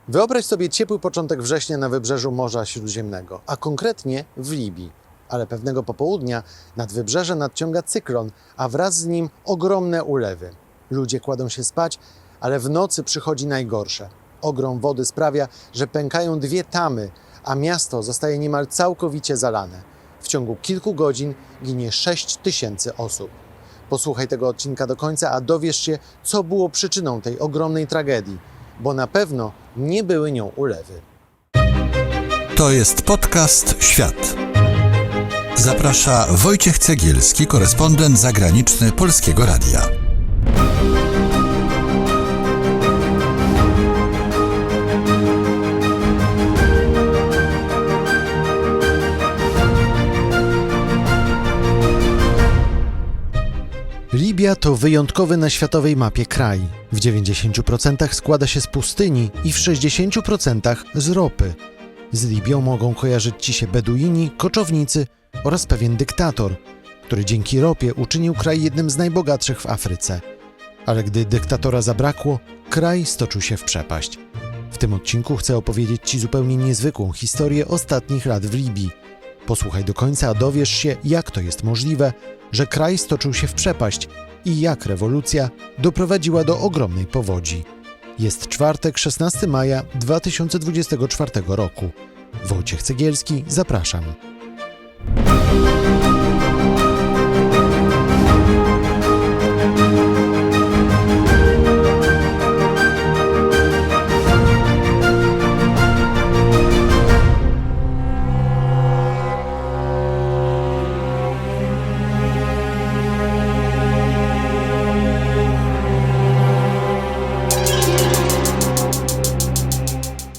Wyobraź sobie ciepły początek września na wybrzeżu Morza Śródziemnego, a konkretnie w Libii. Ale pewnego popołudnia nad wybrzeże nadciąga cyklon, a wraz z nim ogromne ulewy. Ludzie kładą się spać, ale w nocy przychodzi najgorsze. Ogrom wody sprawia, że pękają 2 tamy, a miasto zostaje niemal całkowicie zalane. W ciągu kilku godzin ginie 6 000 osób. Posłuchaj tego odcinka do końca, a dowiesz się, co było przyczyną tej ogromnej tragedii, bo na pewno nie były nią ulewy. To jest podcast Świat. Zaprasza Wojciech Cegielski, korespondent zagraniczny Polskiego Radia. Libia to wyjątkowy na światowej mapie kraj. W 90% składa się z pustyni i w 60% z ropy. Z Libią mogą kojarzyć ci się Beduini, koczownicy oraz pewien dyktator, który dzięki ropie uczynił kraj jednym z najbogatszych w Afryce. Ale gdy dyktatora zabrakło, kraj stoczył się w przepaść. W tym odcinku chcę opowiedzieć ci zupełnie niezwykłą historię ostatnich lat w Libii. Posłuchaj do końca, a dowiesz się, jak to jest możliwe, że kraj stoczył się w przepaść i jak rewolucja doprowadziła do ogromnej powodzi. Jest czwartek, 16 maja 2024 roku. Wojciech Cegielski, zapraszam.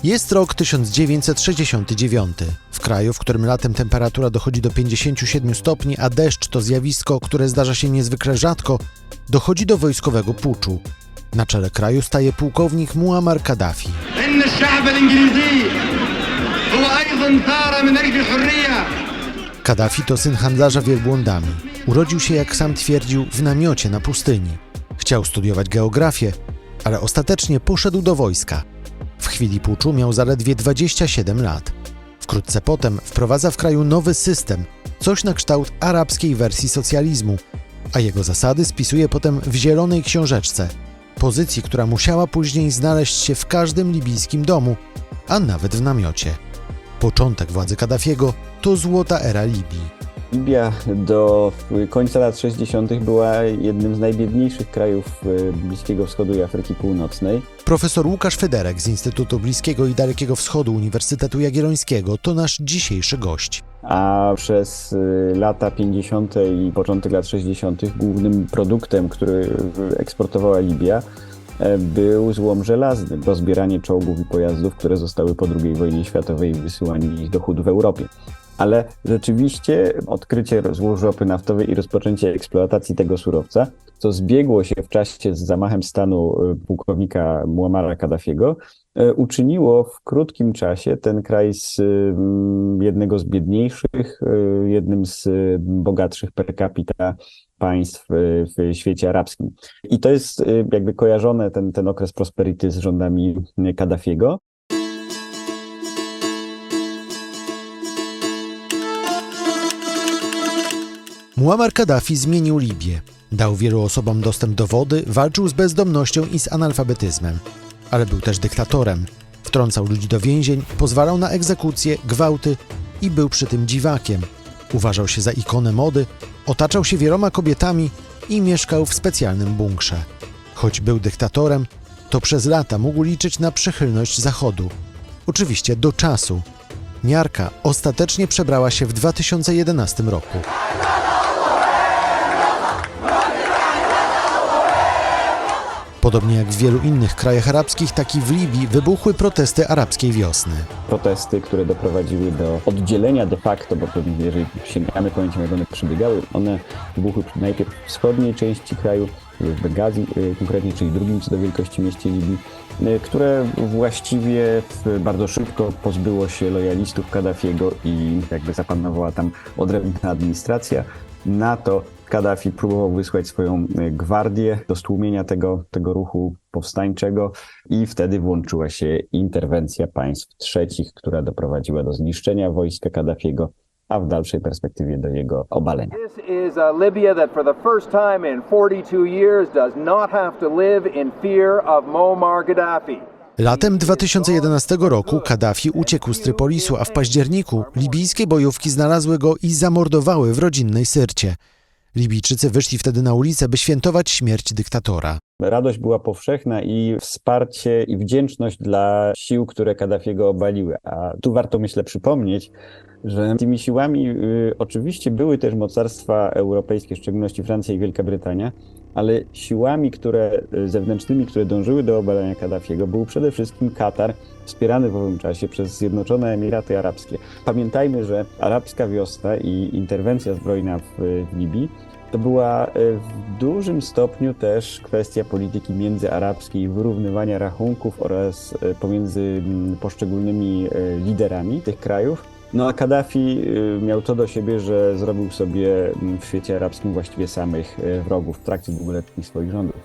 Jest rok 1969. W kraju, w którym latem temperatura dochodzi do 57 stopni, a deszcz to zjawisko, które zdarza się niezwykle rzadko, dochodzi do wojskowego puczu. Na czele kraju staje pułkownik Muammar Kaddafi. Kaddafi to syn handlarza wielbłądami. Urodził się, jak sam twierdził, w namiocie na pustyni. Chciał studiować geografię, ale ostatecznie poszedł do wojska. W chwili puczu miał zaledwie 27 lat. Wkrótce potem wprowadza w kraju nowy system, coś na kształt arabskiej wersji socjalizmu, a jego zasady spisuje potem w zielonej książeczce, pozycji, która musiała później znaleźć się w każdym libijskim domu, a nawet w namiocie. Początek władzy Kaddafiego to złota era Libii. Libia do końca lat 60. była jednym z najbiedniejszych krajów Bliskiego Wschodu i Afryki Północnej. Profesor Łukasz Federek z Instytutu Bliskiego i Dalekiego Wschodu Uniwersytetu Jagiellońskiego to nasz dzisiejszy gość. A przez lata 50. i początek lat 60. głównym produktem, który eksportowała Libia, był złom żelazny, rozbieranie czołgów i pojazdów, które zostały po II wojnie światowej i wysyłanie ich do hut w Europie. Ale rzeczywiście odkrycie złóż ropy naftowej i rozpoczęcie eksploatacji tego surowca, co zbiegło się w czasie z zamachem stanu pułkownika Muammara Kaddafiego, uczyniło w krótkim czasie ten kraj z jednego z biedniejszych, jednym z bogatszych per capita państw w świecie arabskim. I to jest jakby kojarzone, ten okres prosperity z rządami Kaddafiego. Muammar Kaddafi zmienił Libię. Dał wielu osobom dostęp do wody, walczył z bezdomnością i z analfabetyzmem. Ale był też dyktatorem. Wtrącał ludzi do więzień, pozwalał na egzekucje, gwałty i był przy tym dziwakiem. Uważał się za ikonę mody, otaczał się wieloma kobietami i mieszkał w specjalnym bunkrze. Choć był dyktatorem, to przez lata mógł liczyć na przychylność Zachodu. Oczywiście do czasu. Miarka ostatecznie przebrała się w 2011 roku. Podobnie jak w wielu innych krajach arabskich, tak i w Libii wybuchły protesty arabskiej wiosny. Protesty, które doprowadziły do oddzielenia de facto, bo jeżeli sięgamy pamięcią, jak one przebiegały, one wybuchły najpierw w wschodniej części kraju, w Bengazji konkretnie, czyli drugim co do wielkości mieście Libii, które właściwie bardzo szybko pozbyło się lojalistów Kaddafiego i jakby zapanowała tam odrębna administracja. Na to Kaddafi próbował wysłać swoją gwardię do stłumienia tego ruchu powstańczego i wtedy włączyła się interwencja państw trzecich, która doprowadziła do zniszczenia wojska Kaddafiego, a w dalszej perspektywie do jego obalenia. This is a Libya that for the first time in 42 years does not have to live in fear of Muammar Gaddafi. Latem 2011 roku Kaddafi uciekł z Trypolisu, a w październiku libijskie bojówki znalazły go i zamordowały w rodzinnej Syrcie. Libijczycy wyszli wtedy na ulicę, by świętować śmierć dyktatora. Radość była powszechna i wsparcie i wdzięczność dla sił, które Kaddafiego obaliły. A tu warto, myślę, przypomnieć, że tymi siłami oczywiście były też mocarstwa europejskie, w szczególności Francja i Wielka Brytania, ale siłami zewnętrznymi, które dążyły do obalenia Kaddafiego, był przede wszystkim Katar, wspierany w owym czasie przez Zjednoczone Emiraty Arabskie. Pamiętajmy, że arabska wiosna i interwencja zbrojna w Libii to była w dużym stopniu też kwestia polityki międzyarabskiej, wyrównywania rachunków oraz pomiędzy poszczególnymi liderami tych krajów. No a Kaddafi miał to do siebie, że zrobił sobie w świecie arabskim właściwie samych wrogów w trakcie długoletnich swoich rządów.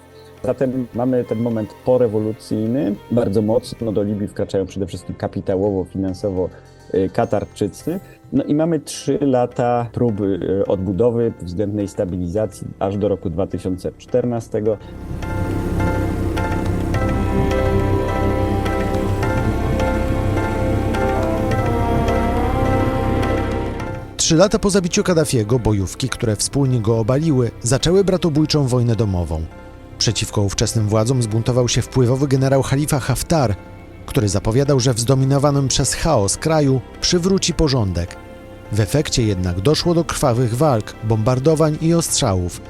Zatem mamy ten moment porewolucyjny. Bardzo mocno do Libii wkraczają przede wszystkim kapitałowo, finansowo Katarczycy. No i mamy 3 lata próby odbudowy, względnej stabilizacji, aż do roku 2014. 3 lata po zabiciu Kaddafiego bojówki, które wspólnie go obaliły, zaczęły bratobójczą wojnę domową. Przeciwko ówczesnym władzom zbuntował się wpływowy generał Khalifa Haftar, który zapowiadał, że w zdominowanym przez chaos kraju przywróci porządek. W efekcie jednak doszło do krwawych walk, bombardowań i ostrzałów,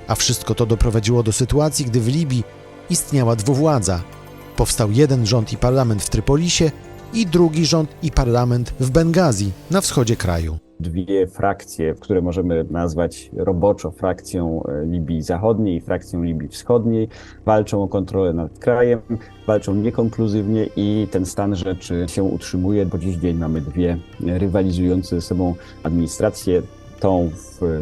a wszystko to doprowadziło do sytuacji, gdy w Libii istniała dwuwładza. Powstał jeden rząd i parlament w Trypolisie i drugi rząd i parlament w Bengazji, na wschodzie kraju. 2 frakcje, które możemy nazwać roboczo frakcją Libii Zachodniej i frakcją Libii Wschodniej, walczą o kontrolę nad krajem, walczą niekonkluzywnie i ten stan rzeczy się utrzymuje. Po dziś dzień mamy 2 rywalizujące ze sobą administracje. Tą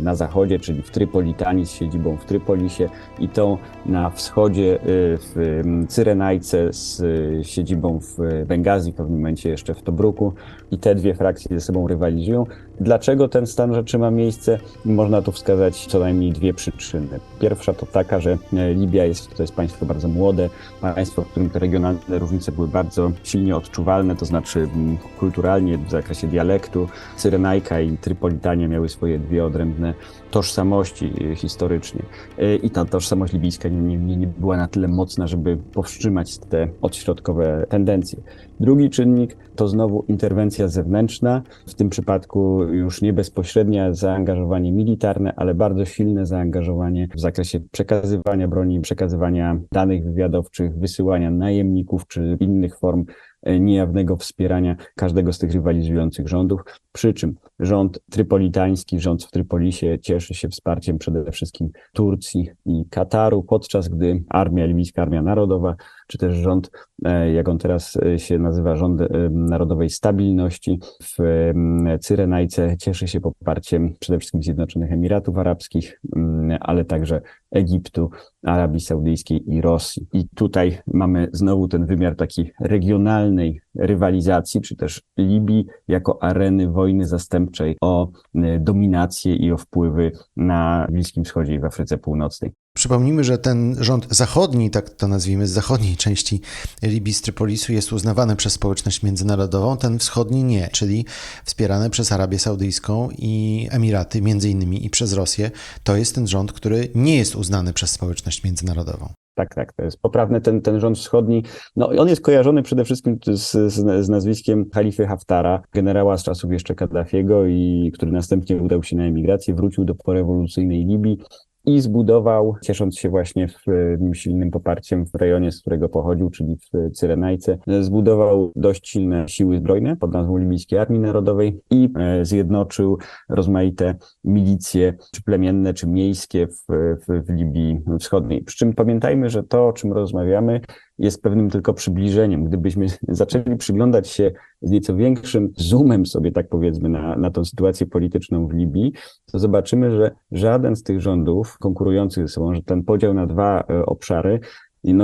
na zachodzie, czyli w Trypolitanii z siedzibą w Trypolisie i tą na wschodzie w Cyrenajce z siedzibą w Bengazji, w pewnym momencie jeszcze w Tobruku. I te 2 frakcje ze sobą rywalizują. Dlaczego ten stan rzeczy ma miejsce? Można tu wskazać co najmniej 2 przyczyny. Pierwsza to taka, że Libia to jest państwo bardzo młode, państwo, w którym te regionalne różnice były bardzo silnie odczuwalne, to znaczy kulturalnie w zakresie dialektu. Cyrenajka i Trypolitania miały swoje 2 odrębne tożsamości historycznie. I ta tożsamość libijska nie była na tyle mocna, żeby powstrzymać te odśrodkowe tendencje. Drugi czynnik to znowu interwencja zewnętrzna, w tym przypadku już nie bezpośrednie zaangażowanie militarne, ale bardzo silne zaangażowanie w zakresie przekazywania broni, przekazywania danych wywiadowczych, wysyłania najemników czy innych form niejawnego wspierania każdego z tych rywalizujących rządów. Przy czym rząd trypolitański, rząd w Trypolisie cieszy się wsparciem przede wszystkim Turcji i Kataru, podczas gdy libijska Armia Narodowa, czy też rząd, jak on teraz się nazywa, Rząd Narodowej Stabilności w Cyrenajce cieszy się poparciem przede wszystkim Zjednoczonych Emiratów Arabskich, ale także Egiptu, Arabii Saudyjskiej i Rosji. I tutaj mamy znowu ten wymiar takiej regionalnej rywalizacji, czy też Libii jako areny wojny zastępczej o dominację i o wpływy na Bliskim Wschodzie i w Afryce Północnej. Przypomnijmy, że ten rząd zachodni, tak to nazwijmy, z zachodniej części Libii, z Trypolisu, jest uznawany przez społeczność międzynarodową, ten wschodni nie, czyli wspierany przez Arabię Saudyjską i Emiraty, między innymi i przez Rosję. To jest ten rząd, który nie jest uznany przez społeczność międzynarodową. Tak, to jest poprawne. Ten rząd wschodni, no on jest kojarzony przede wszystkim z nazwiskiem Khalify Haftara, generała z czasów jeszcze Kaddafiego, i który następnie udał się na emigrację, wrócił do porewolucyjnej Libii i zbudował, ciesząc się właśnie silnym poparciem w rejonie, z którego pochodził, czyli w Cyrenajce, zbudował dość silne siły zbrojne pod nazwą Libijskiej Armii Narodowej i zjednoczył rozmaite milicje, czy plemienne, czy miejskie w Libii Wschodniej. Przy czym pamiętajmy, że to, o czym rozmawiamy, jest pewnym tylko przybliżeniem. Gdybyśmy zaczęli przyglądać się z nieco większym zoomem sobie, tak powiedzmy, na tą sytuację polityczną w Libii, to zobaczymy, że żaden z tych rządów konkurujących ze sobą, że ten podział na dwa obszary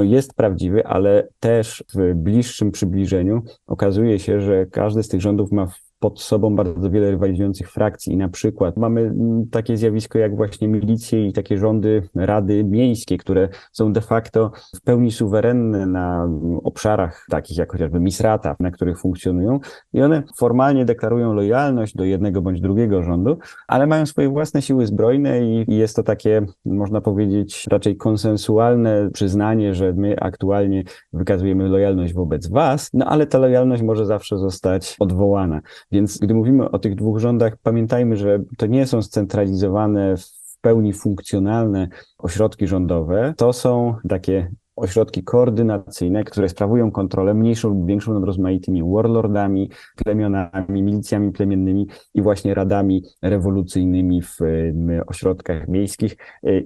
jest prawdziwy, ale też w bliższym przybliżeniu okazuje się, że każdy z tych rządów ma pod sobą bardzo wiele rywalizujących frakcji i na przykład mamy takie zjawisko jak właśnie milicje i takie rządy, rady miejskie, które są de facto w pełni suwerenne na obszarach takich jak chociażby Misrata, na których funkcjonują i one formalnie deklarują lojalność do jednego bądź drugiego rządu, ale mają swoje własne siły zbrojne i jest to takie, można powiedzieć, raczej konsensualne przyznanie, że my aktualnie wykazujemy lojalność wobec was, ale ta lojalność może zawsze zostać odwołana. Więc gdy mówimy o tych dwóch rządach, pamiętajmy, że to nie są scentralizowane, w pełni funkcjonalne ośrodki rządowe. To są takie ośrodki koordynacyjne, które sprawują kontrolę mniejszą lub większą nad rozmaitymi warlordami, plemionami, milicjami plemiennymi i właśnie radami rewolucyjnymi w ośrodkach miejskich.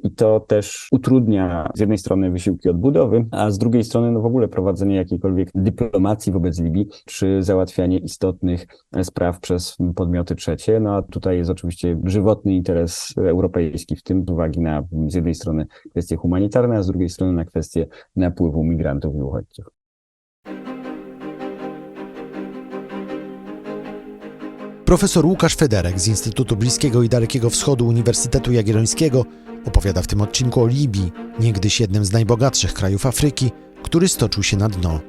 I to też utrudnia z jednej strony wysiłki odbudowy, a z drugiej strony w ogóle prowadzenie jakiejkolwiek dyplomacji wobec Libii, czy załatwianie istotnych spraw przez podmioty trzecie. A tutaj jest oczywiście żywotny interes europejski w tym, z uwagi na z jednej strony kwestie humanitarne, a z drugiej strony na kwestie napływu migrantów i uchodźców. Profesor Łukasz Federek z Instytutu Bliskiego i Dalekiego Wschodu Uniwersytetu Jagiellońskiego opowiada w tym odcinku o Libii, niegdyś jednym z najbogatszych krajów Afryki, który stoczył się na dno.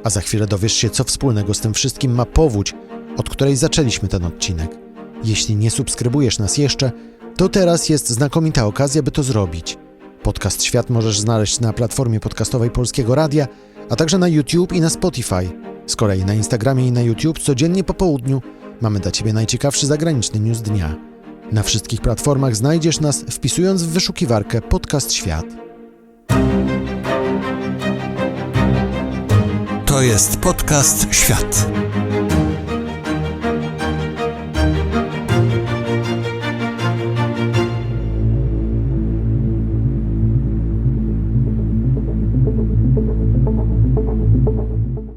A za chwilę dowiesz się, co wspólnego z tym wszystkim ma powódź, od której zaczęliśmy ten odcinek. Jeśli nie subskrybujesz nas jeszcze, to teraz jest znakomita okazja, by to zrobić. Podcast Świat możesz znaleźć na platformie podcastowej Polskiego Radia, a także na YouTube i na Spotify. Z kolei na Instagramie i na YouTube codziennie po południu mamy dla Ciebie najciekawszy zagraniczny news dnia. Na wszystkich platformach znajdziesz nas, wpisując w wyszukiwarkę Podcast Świat. To jest podcast Świat.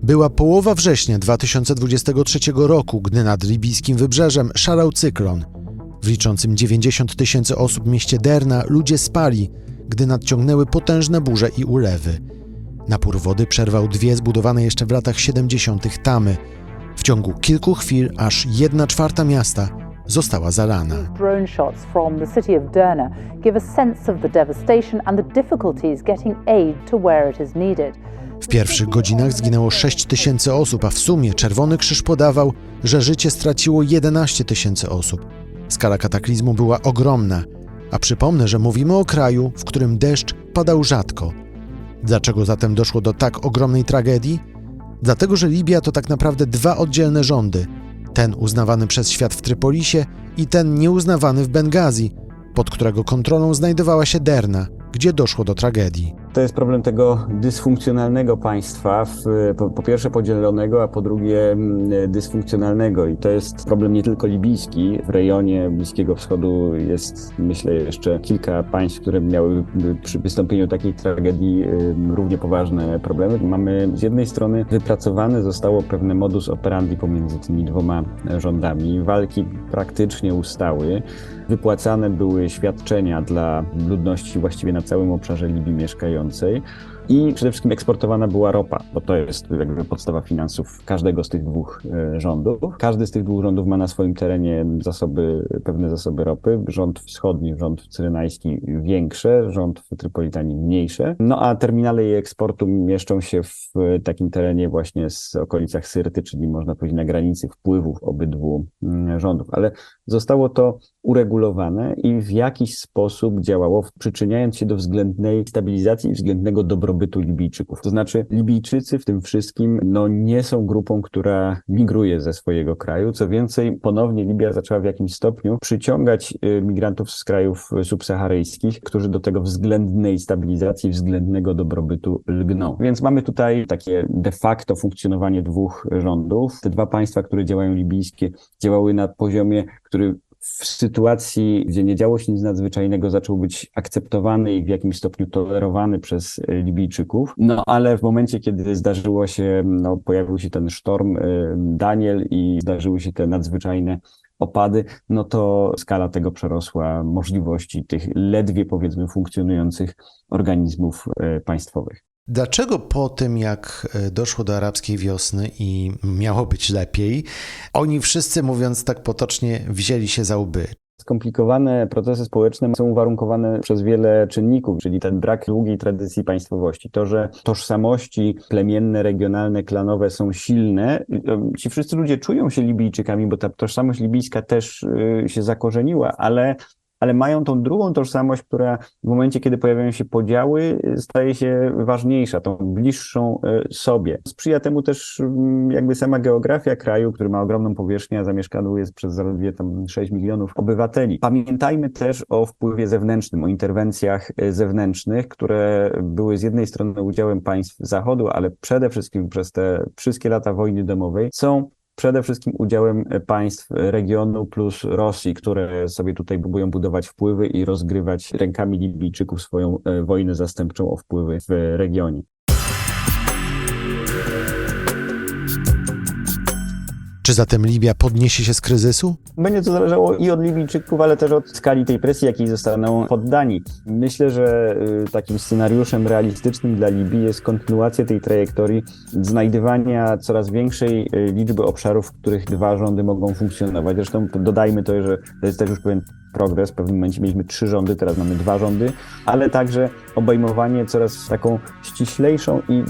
Była połowa września 2023 roku, gdy nad libijskim wybrzeżem szalał cyklon. W liczącym 90 000 osób mieście Derna ludzie spali, gdy nadciągnęły potężne burze i ulewy. Napór wody przerwał dwie zbudowane jeszcze w latach 70. tamy. W ciągu kilku chwil aż 1/4 miasta została zalana. Drone shots from the city of Derna give a sense of the devastation and the difficulties getting aid to where it is needed. W pierwszych godzinach zginęło 6 000 osób, a w sumie Czerwony Krzyż podawał, że życie straciło 11 000 osób. Skala kataklizmu była ogromna, a przypomnę, że mówimy o kraju, w którym deszcz padał rzadko. Dlaczego zatem doszło do tak ogromnej tragedii? Dlatego, że Libia to tak naprawdę dwa oddzielne rządy. Ten uznawany przez świat w Trypolisie i ten nieuznawany w Bengazji, pod którego kontrolą znajdowała się Derna, gdzie doszło do tragedii. To jest problem tego dysfunkcjonalnego państwa, po pierwsze podzielonego, a po drugie dysfunkcjonalnego. I to jest problem nie tylko libijski. W rejonie Bliskiego Wschodu jest, myślę, jeszcze kilka państw, które miały przy wystąpieniu takiej tragedii równie poważne problemy. Mamy z jednej strony wypracowane zostało pewne modus operandi pomiędzy tymi dwoma rządami. Walki praktycznie ustały. Wypłacane były świadczenia dla ludności właściwie na całym obszarze Libii mieszkającej i przede wszystkim eksportowana była ropa, bo to jest jakby podstawa finansów każdego z tych dwóch rządów. Każdy z tych dwóch rządów ma na swoim terenie pewne zasoby ropy. Rząd wschodni, rząd cyrenajski większe, rząd w Trypolitanii mniejsze. A terminale jej eksportu mieszczą się w takim terenie właśnie z okolicach Syrty, czyli można powiedzieć na granicy wpływów obydwu rządów. Ale zostało to uregulowane i w jakiś sposób działało, przyczyniając się do względnej stabilizacji i względnego dobrobytu Libijczyków. To znaczy Libijczycy w tym wszystkim nie są grupą, która migruje ze swojego kraju. Co więcej, ponownie Libia zaczęła w jakimś stopniu przyciągać migrantów z krajów subsaharyjskich, którzy do tego względnej stabilizacji, względnego dobrobytu lgną. Więc mamy tutaj takie de facto funkcjonowanie dwóch rządów. Te dwa państwa, które działają libijskie, działały na poziomie, który w sytuacji, gdzie nie działo się nic nadzwyczajnego, zaczął być akceptowany i w jakimś stopniu tolerowany przez Libijczyków. No ale w momencie, kiedy zdarzyło się, pojawił się ten sztorm Daniel i zdarzyły się te nadzwyczajne opady, no to skala tego przerosła możliwości tych ledwie, powiedzmy, funkcjonujących organizmów państwowych. Dlaczego po tym, jak doszło do arabskiej wiosny i miało być lepiej, oni wszyscy, mówiąc tak potocznie, wzięli się za łby? Skomplikowane procesy społeczne są uwarunkowane przez wiele czynników, czyli ten brak długiej tradycji państwowości. To, że tożsamości plemienne, regionalne, klanowe są silne. Ci wszyscy ludzie czują się Libijczykami, bo ta tożsamość libijska też się zakorzeniła, ale mają tą drugą tożsamość, która w momencie, kiedy pojawiają się podziały, staje się ważniejsza, tą bliższą sobie. Sprzyja temu też jakby sama geografia kraju, który ma ogromną powierzchnię, a zamieszkany jest przez zaledwie tam 6 milionów obywateli. Pamiętajmy też o wpływie zewnętrznym, o interwencjach zewnętrznych, które były z jednej strony udziałem państw Zachodu, ale przede wszystkim przez te wszystkie lata wojny domowej są przede wszystkim udziałem państw regionu plus Rosji, które sobie tutaj próbują budować wpływy i rozgrywać rękami Libijczyków swoją wojnę zastępczą o wpływy w regionie. Czy zatem Libia podniesie się z kryzysu? Będzie to zależało i od Libijczyków, ale też od skali tej presji, jakiej zostaną poddani. Myślę, że takim scenariuszem realistycznym dla Libii jest kontynuacja tej trajektorii znajdywania coraz większej liczby obszarów, w których dwa rządy mogą funkcjonować. Zresztą dodajmy to, że to jest też już pewien progres. W pewnym momencie mieliśmy 3 rządy, teraz mamy 2 rządy, ale także obejmowanie coraz taką ściślejszą i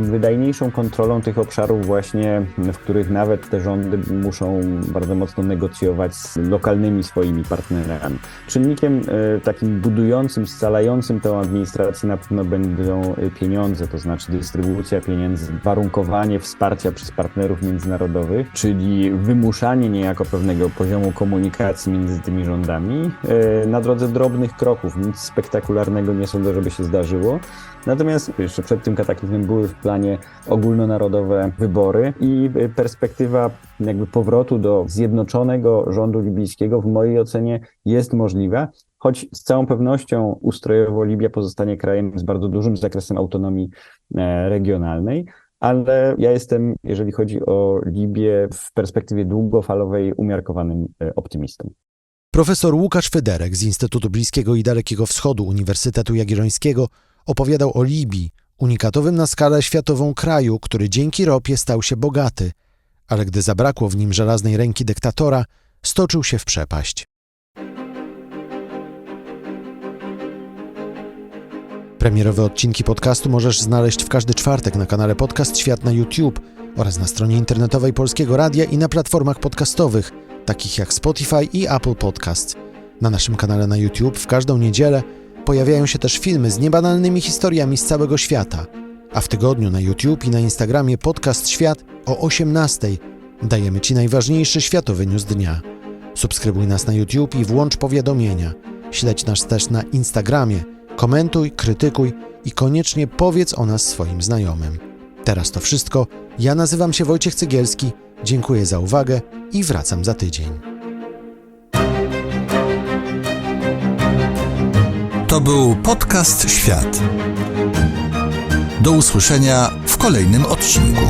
wydajniejszą kontrolą tych obszarów właśnie, w których nawet te rządy muszą bardzo mocno negocjować z lokalnymi swoimi partnerami. Czynnikiem takim budującym, scalającym tę administrację na pewno będą pieniądze, to znaczy dystrybucja pieniędzy, warunkowanie wsparcia przez partnerów międzynarodowych, czyli wymuszanie niejako pewnego poziomu komunikacji między tymi rządami na drodze drobnych kroków. Nic spektakularnego nie sądzę, żeby się zdarzyło. Natomiast jeszcze przed tym kataklizmem były w planie ogólnonarodowe wybory i perspektywa jakby powrotu do zjednoczonego rządu libijskiego w mojej ocenie jest możliwa, choć z całą pewnością ustrojowo Libia pozostanie krajem z bardzo dużym zakresem autonomii regionalnej. Ale ja jestem, jeżeli chodzi o Libię, w perspektywie długofalowej umiarkowanym optymistą. Profesor Łukasz Fyderek z Instytutu Bliskiego i Dalekiego Wschodu Uniwersytetu Jagiellońskiego opowiadał o Libii, unikatowym na skalę światową kraju, który dzięki ropie stał się bogaty, ale gdy zabrakło w nim żelaznej ręki dyktatora, stoczył się w przepaść. Premierowe odcinki podcastu możesz znaleźć w każdy czwartek na kanale Podcast Świat na YouTube oraz na stronie internetowej Polskiego Radia i na platformach podcastowych, takich jak Spotify i Apple Podcasts. Na naszym kanale na YouTube w każdą niedzielę pojawiają się też filmy z niebanalnymi historiami z całego świata, a w tygodniu na YouTube i na Instagramie Podcast Świat o 18:00 dajemy Ci najważniejszy światowy news dnia. Subskrybuj nas na YouTube i włącz powiadomienia. Śledź nas też na Instagramie. Komentuj, krytykuj i koniecznie powiedz o nas swoim znajomym. Teraz to wszystko. Ja nazywam się Wojciech Cegielski. Dziękuję za uwagę i wracam za tydzień. To był Podcast Świat. Do usłyszenia w kolejnym odcinku.